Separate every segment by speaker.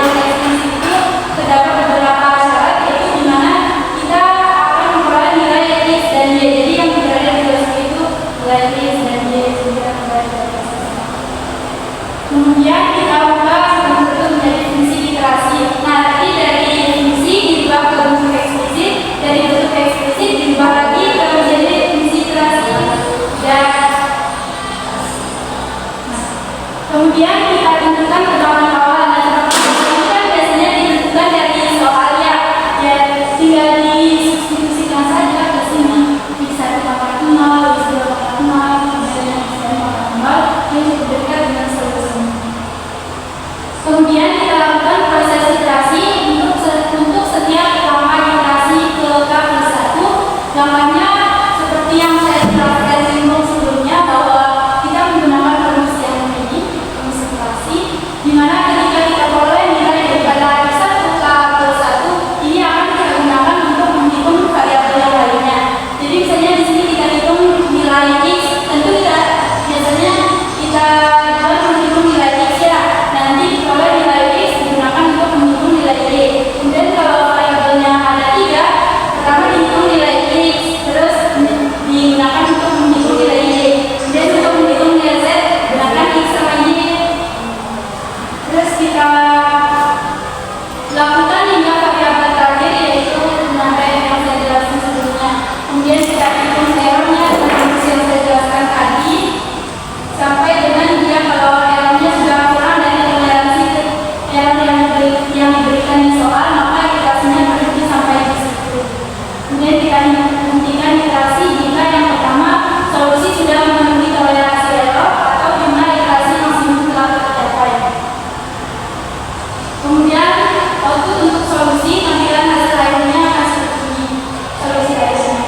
Speaker 1: yang Lakukan hingga variabel terakhir yaitu penyampaian yang saya jelaskan sebelumnya. Kemudian kita hitung errornya dengan fungsi yang saya jelaskan tadi sampai dengan dia kalau errornya sudah kurang dari toleransi error yang diberikan di soal, maka iterasinya berhenti sampai di situ. Kemudian kita hentikan iterasi jika yang pertama solusi sudah memenuhi toleransi error atau jumlah iterasi maksimum telah tercapai. Kemudian output untuk solusi tampilan hasil akhirnya akan seperti ini, solusi akhirnya.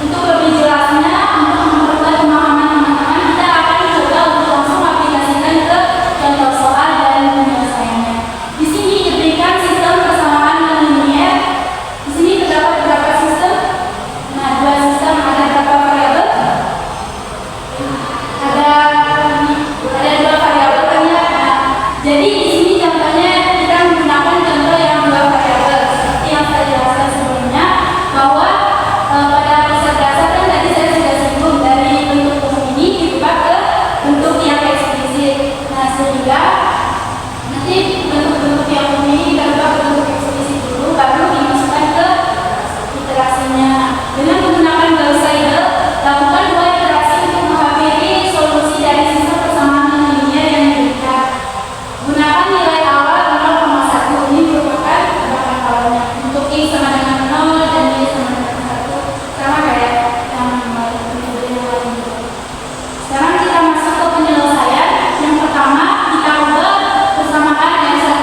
Speaker 1: Untuk lebih jelasnya, untuk memperkuat pemahaman teman-teman, kita akan coba untuk langsung aplikasikan ke contoh soal dan penyelesaiannya. Di sini diberikan sistem persamaan non-linear. Di sini terdapat beberapa sistem. Nah, dua sistem, ada berapa variabel? Ada dua variabel kan ya. Nah, jadi di sini contohnya kita menggunakan contoh yang dua variabel seperti yang saya jelaskan sebelumnya, bahwa pada pusat dasar kan tadi saya sudah singgung dari bentuk umum ini diubah ke bentuk yang eksplisit. Nah, sehingga nanti bentuk-bentuk yang umum ini kita ubah ke bentuk eksplisit dulu, baru dimasukkan ke iterasinya. Dengan menggunakan Gauss-Seidel, lakukan dua iterasi untuk menghampiri solusi dari sistem persamaan non-linear yang diberikan. Gunakan nilai awal 0,1, ini merupakan tebakan awalnya. Untuk X sama dengan 0 dan Y sama dengan 1, sama kayak yang metode yang lain. Sekarang kita masuk ke penyelesaian. Yang pertama, kita ubah persamaan R1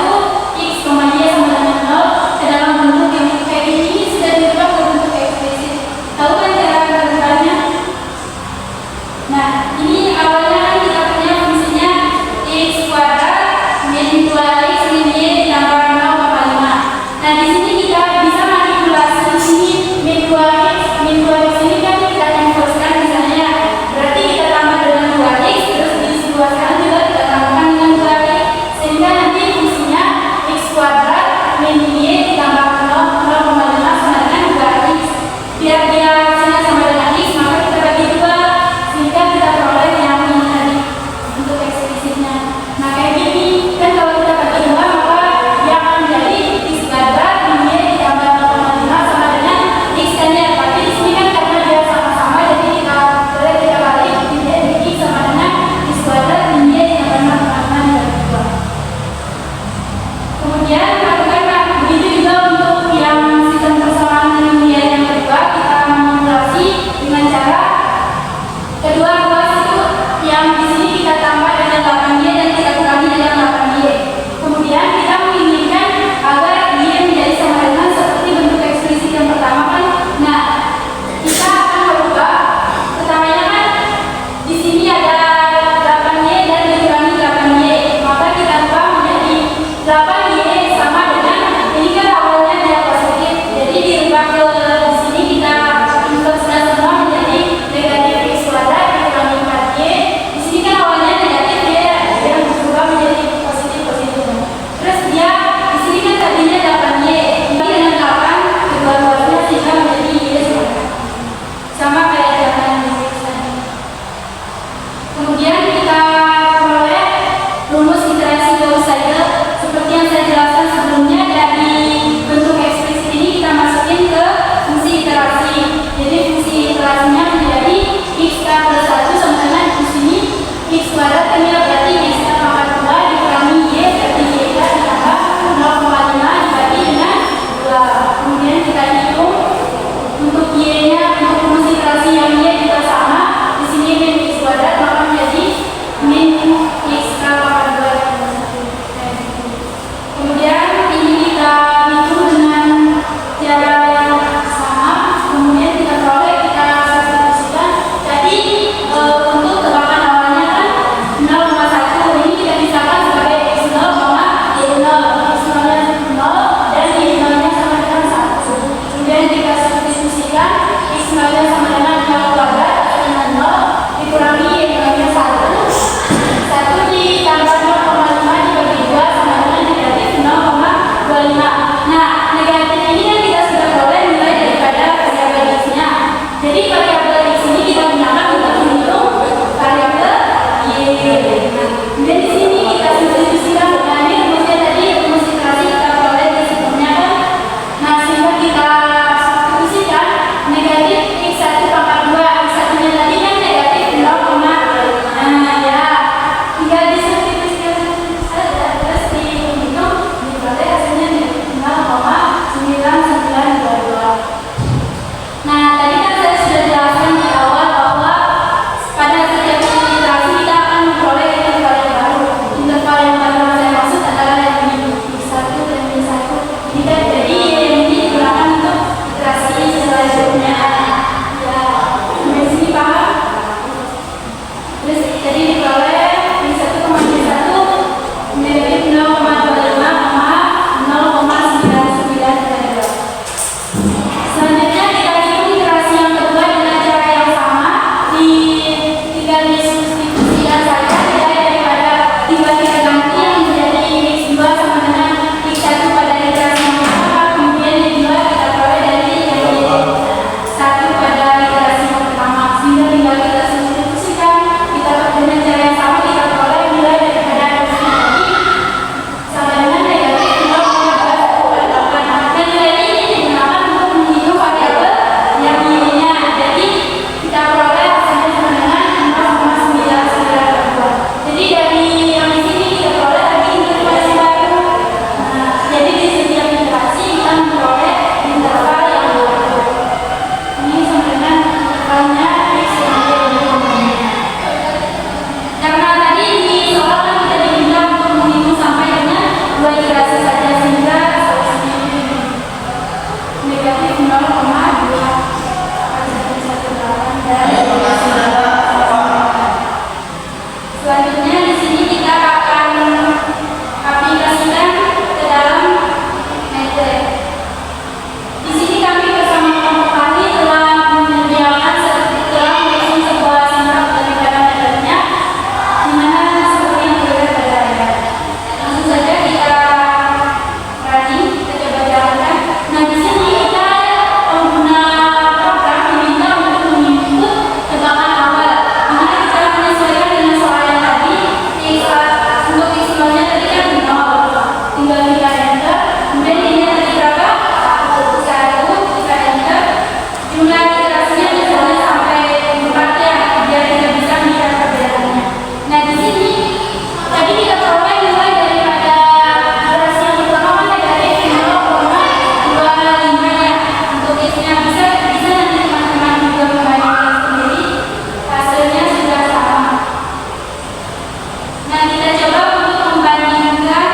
Speaker 1: Nah, kita coba untuk membandingkan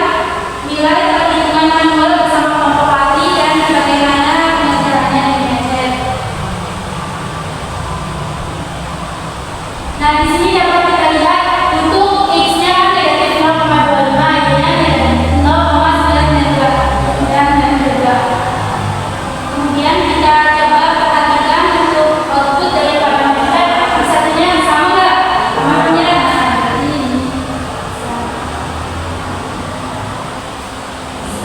Speaker 1: nilai perhitungan manual bersama kelompok latih dan bagaimana pengerjaannya di Manager. Nah, di sini dapat kita lihat untuk X-nya kan negatif 0,25, Y-nya negatif 0,92 dan juga. Kemudian kita coba perhatikan untuk output dari parameter satunya sama nggak? Namanya ini.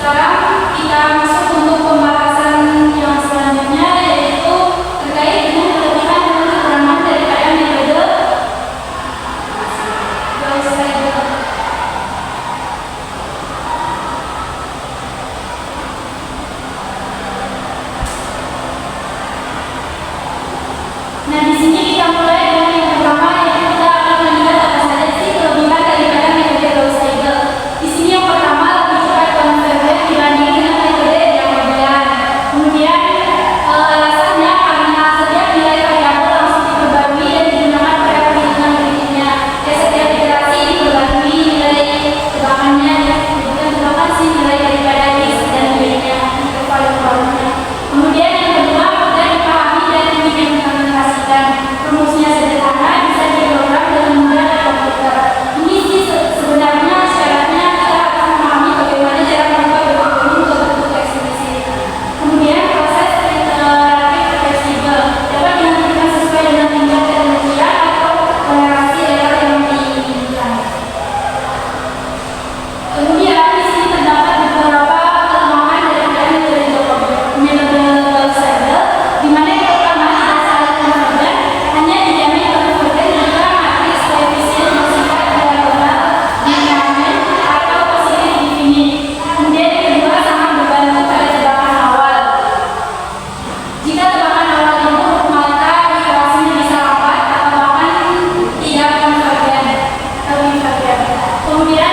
Speaker 1: Sekarang kita masuk untuk pembahasan yang selanjutnya, yaitu terkait dengan kelebihan dan kekurangan daripada metode Gauss-Seidel. Nah, di sini kita mulai dengan yang pertama, yaitu kita akan melihat apa saja sih kelebihan daripada metode Gauss-Seidel. Di sini yang pertama lebih cepat konvergen dibanding dengan metode yang modelan. Kemudian alasannya karena setiap nilai variabel langsung diperbarui dan digunakan pada perhitungan berikutnya. Setiap iterasi diperbarui nilai tebakannya, bukan tebakan sih nilai daripada X dan Y-nya, interval value-nya. Kemudian yang kedua, mudah dipahami dan diimplementasikan. Rumusnya sederhana, bisa diprogram dengan mudah di komputer. Ini sih sebenarnya syaratnya kita harus memahami bagaimana cara mengubah bentuk ke bentuk eksplisit. Kemudian proses iteratif fleksibel dapat dihentikan sesuai dengan tingkat keterbatasan atau toleransi error yang diinginkan. Kemudian di sini terdapat beberapa kelemahan daripada metode Gauss-Seidel, di mana yang pertama tidak saling konvergen, hanya dijamin konvergen jika matriks koefisien bersifat diagonal, dinamis atau positif infinite. Kemudian yang kedua sangat bergantung pada tebakan awal. Jika tebakan awal buruk, maka iterasinya bisa lambat atau bahkan tidak konvergen atau invariant. Kemudian